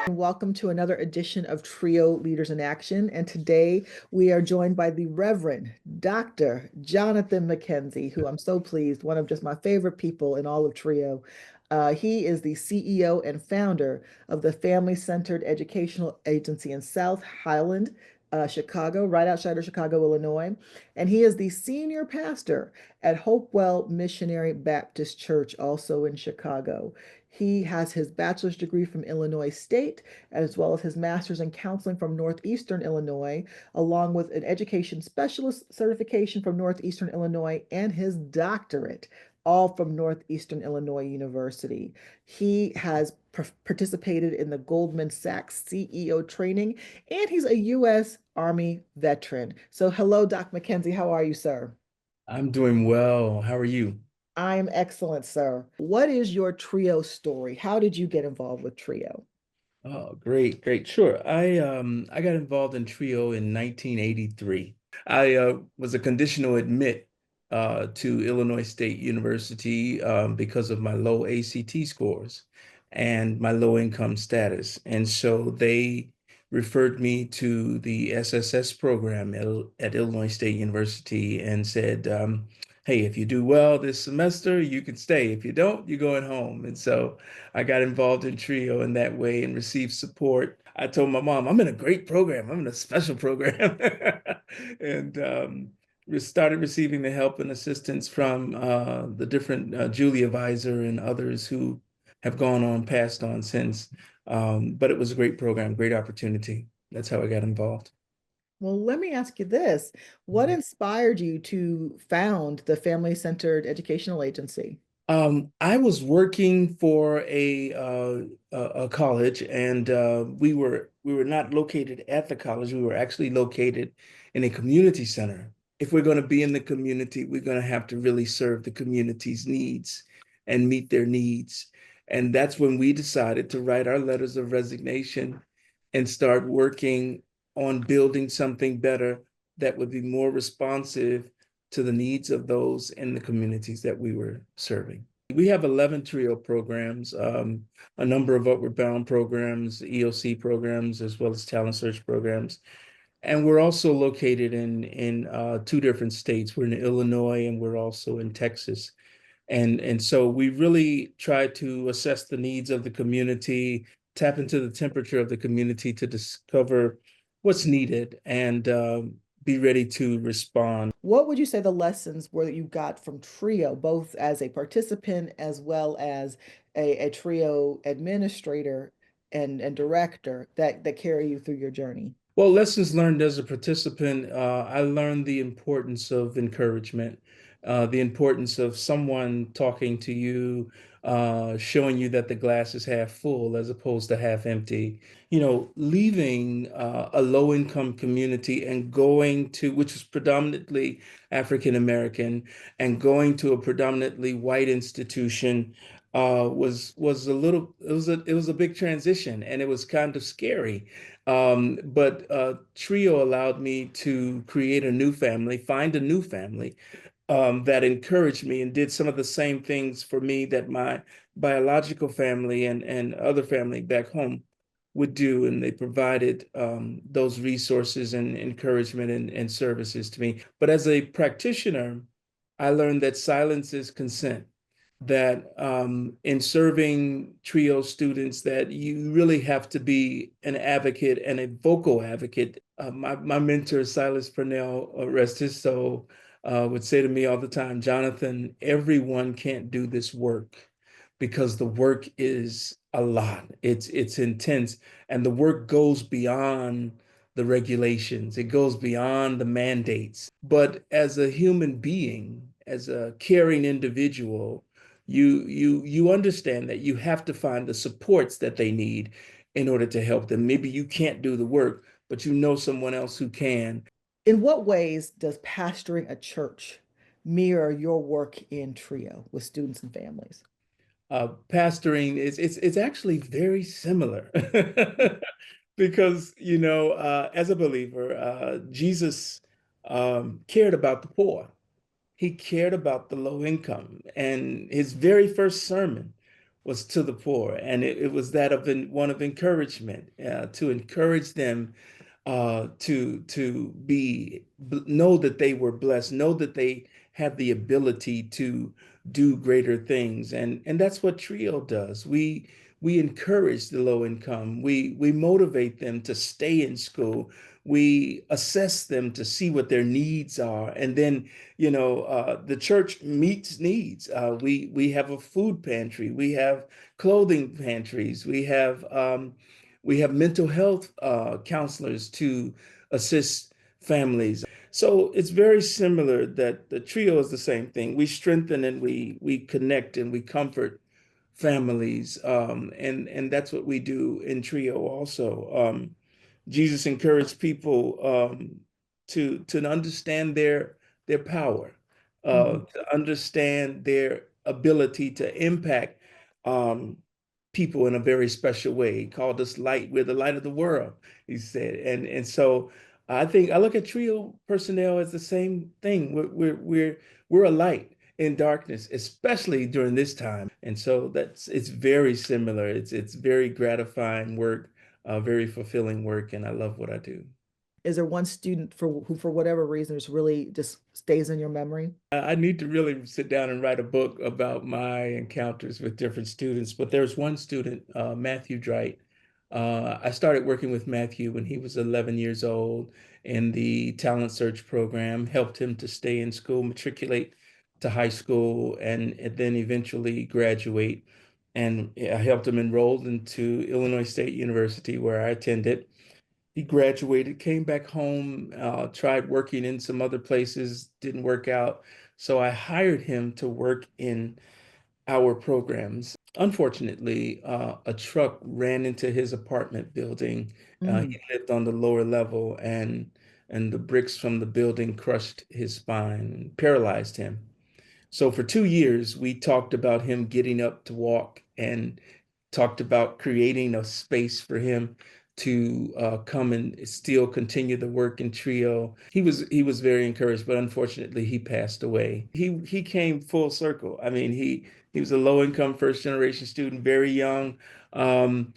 Welcome to another edition of Trio Leaders in Action. And today we are joined by the Reverend Dr. Jonathan McKenzie, who I'm so pleased, one of just my favorite people in all of Trio. He is the CEO and founder of the Family Centered Educational Agency in South Highland, Chicago, right outside of Chicago, Illinois. And he is the senior pastor at Hopewell Missionary Baptist Church, also in Chicago. He has his bachelor's degree from Illinois State, as well as his master's in counseling from Northeastern Illinois, along with an education specialist certification from Northeastern Illinois, and his doctorate, all from Northeastern Illinois University. He has participated in the Goldman Sachs CEO training, and he's a U.S. Army veteran. So, hello, Doc McKenzie. How are you, sir? I'm doing well. How are you? I'm excellent, sir. What is your Trio story? How did you get involved with Trio? Oh, great, great. Sure. I got involved in Trio in 1983. I was a conditional admit to Illinois State University because of my low ACT scores and my low income status. And so they referred me to the SSS program at Illinois State University and said, hey, if you do well this semester, you can stay. If you don't, you're going home. And so I got involved in Trio in that way and received support. I told my mom, I'm in a great program. I'm in a special program. And we started receiving the help and assistance from the different Julia Visor and others who have gone on, passed on since. But it was a great program, great opportunity. That's how I got involved. Well, let me ask you this. What inspired you to found the Family Centered Educational Agency? I was working for a college, and we were not located at the college. We were actually located in a community center. If we're going to be in the community, we're going to have to really serve the community's needs and meet their needs. And that's when we decided to write our letters of resignation and start working on building something better that would be more responsive to the needs of those in the communities that we were serving. We have 11 TRIO programs, a number of Upward Bound programs, EOC programs, as well as talent search programs. And we're also located in two different states. We're in Illinois and we're also in Texas. And so we really try to assess the needs of the community, tap into the temperature of the community to discover what's needed and be ready to respond. What would you say the lessons were that you got from Trio, both as a participant as well as a Trio administrator and director that carry you through your journey? Well, lessons learned as a participant, I learned the importance of encouragement, the importance of someone talking to you, showing you that the glass is half full as opposed to half empty. You know, leaving a low-income community and going to, which is predominantly African American, and going to a predominantly white institution was a little, it was a big transition, and it was kind of scary. But Trio allowed me to create a new family, find a new family that encouraged me and did some of the same things for me that my biological family and other family back home would do. And they provided those resources and encouragement and services to me. But as a practitioner, I learned that silence is consent, that in serving TRIO students, that you really have to be an advocate and a vocal advocate. My mentor, Silas Purnell, rest his soul, would say to me all the time, Jonathan, everyone can't do this work because the work is a lot. It's intense, and the work goes beyond the regulations. It goes beyond the mandates. But as a human being, as a caring individual, you understand that you have to find the supports that they need in order to help them. Maybe you can't do the work, but you know someone else who can. In what ways does pastoring a church mirror your work in Trio with students and families? Pastoring is it's actually very similar because as a believer, Jesus cared about the poor. He cared about the low income, and his very first sermon was to the poor, and it was that of one of encouragement, to encourage them to know that they were blessed, know that they have the ability to do greater things, and that's what Trio does. We encourage the low income. We motivate them to stay in school. We assess them to see what their needs are, and then the church meets needs. We have a food pantry. We have clothing pantries. We have mental health counselors to assist families. So it's very similar that the trio is the same thing. We strengthen and we connect and we comfort families, and that's what we do in trio also. Jesus encouraged people to understand their power, Mhm. to understand their ability to impact um, people in a very special way. He called us light. We're the light of the world, he said. And so I think I look at trio personnel as the same thing. We're a light in darkness, especially during this time. And so it's very similar. It's very gratifying work, very fulfilling work, and I love what I do. Is there one student who, for whatever reason, just really just stays in your memory? I need to really sit down and write a book about my encounters with different students. But there's one student, Matthew Dright. I started working with Matthew when he was 11 years old in the talent search program, helped him to stay in school, matriculate to high school, and then eventually graduate. And I helped him enroll into Illinois State University, where I attended. He graduated, came back home, tried working in some other places, didn't work out. So I hired him to work in our programs. Unfortunately, a truck ran into his apartment building. Mm. He lived on the lower level, and the bricks from the building crushed his spine and paralyzed him. So for 2 years, we talked about him getting up to walk and talked about creating a space for him to come and still continue the work in trio. He was very encouraged, but unfortunately he passed away. He came full circle. I mean, he was a low income first generation student, very young, um,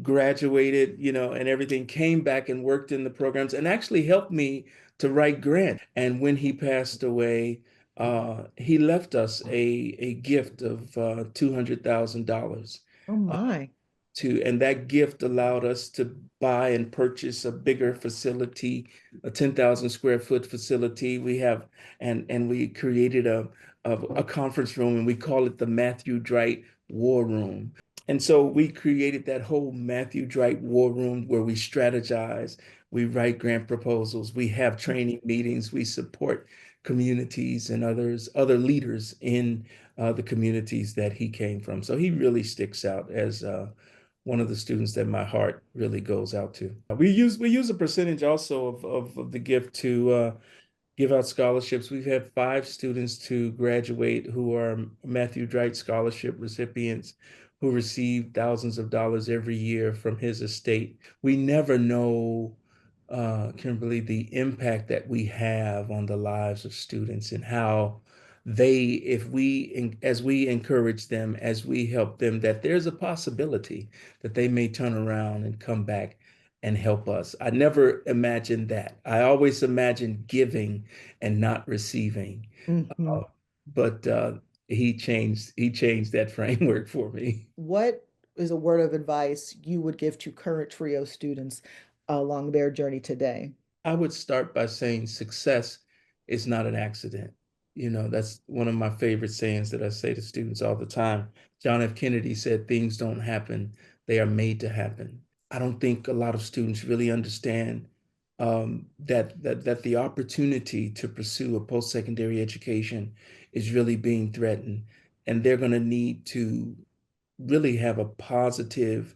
graduated, and everything, came back and worked in the programs and actually helped me to write grants. And when he passed away, he left us a gift of $200,000 Oh my. and that gift allowed us to buy and purchase a bigger facility, a 10,000 square foot facility. And we created a conference room, and we call it the Matthew Dright War Room. And so we created that whole Matthew Dright War Room where we strategize, we write grant proposals, we have training meetings, we support communities and other leaders in the communities that he came from. So he really sticks out as one of the students that my heart really goes out to. We use a percentage also of the gift to give out scholarships. We've had 5 students to graduate who are Matthew Dright Scholarship recipients who receive thousands of dollars every year from his estate. We never know, Kimberly, the impact that we have on the lives of students and how as we encourage them, as we help them, that there's a possibility that they may turn around and come back and help us. I never imagined that. I always imagined giving and not receiving. Hmm. Uh, but he changed that framework for me. What is a word of advice you would give to current trio students along their journey today? I would start by saying success is not an accident. That's one of my favorite sayings that I say to students all the time. John F. Kennedy said, "Things don't happen, they are made to happen." I don't think a lot of students really understand that the opportunity to pursue a post-secondary education is really being threatened, and they're going to need to really have a positive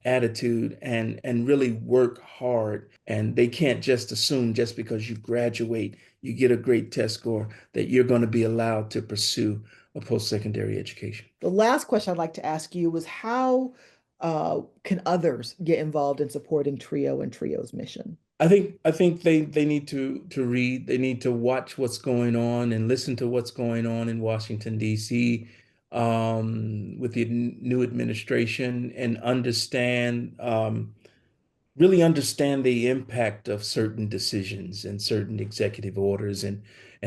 attitude and really work hard. And they can't just assume just because you graduate, you get a great test score, that you're going to be allowed to pursue a post-secondary education. The last question I'd like to ask you was how can others get involved in supporting Trio and Trio's mission? I think they need to read, they need to watch what's going on and listen to what's going on in Washington, D.C. with the new administration and really understand the impact of certain decisions and certain executive orders and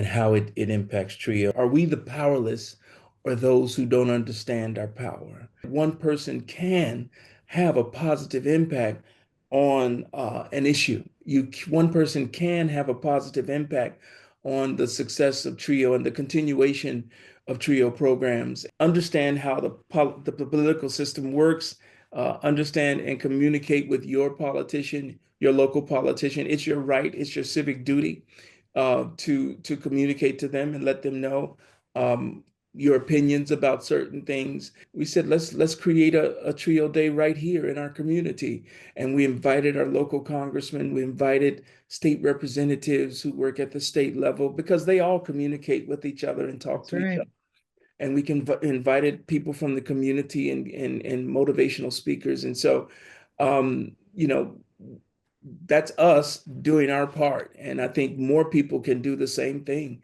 how it impacts TRIO. Are we the powerless or those who don't understand our power? One person can have a positive impact on an issue. One person can have a positive impact on the success of TRIO and the continuation of TRIO programs. Understand how the political system works, understand and communicate with your politician, your local politician. It's your right, it's your civic duty to communicate to them and let them know um, your opinions about certain things. We said let's create a TRIO day right here in our community, and we invited our local congressmen, we invited state representatives who work at the state level because they all communicate with each other and talk That's to each right. other, and we can invited people from the community and motivational speakers. And so, you know, that's us doing our part. And I think more people can do the same thing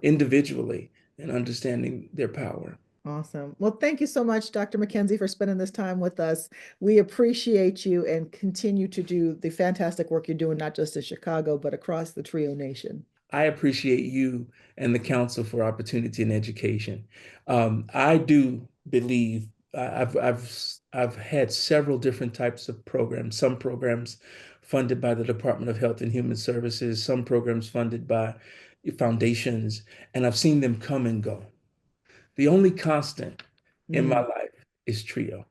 individually and understanding their power. Awesome. Well, thank you so much, Dr. McKenzie, for spending this time with us. We appreciate you and continue to do the fantastic work you're doing, not just in Chicago, but across the Trio Nation. I appreciate you and the Council for Opportunity and Education. I do believe I've had several different types of programs. Some programs funded by the Department of Health and Human Services, some programs funded by foundations, and I've seen them come and go. The only constant in my Mm. life is TRIO.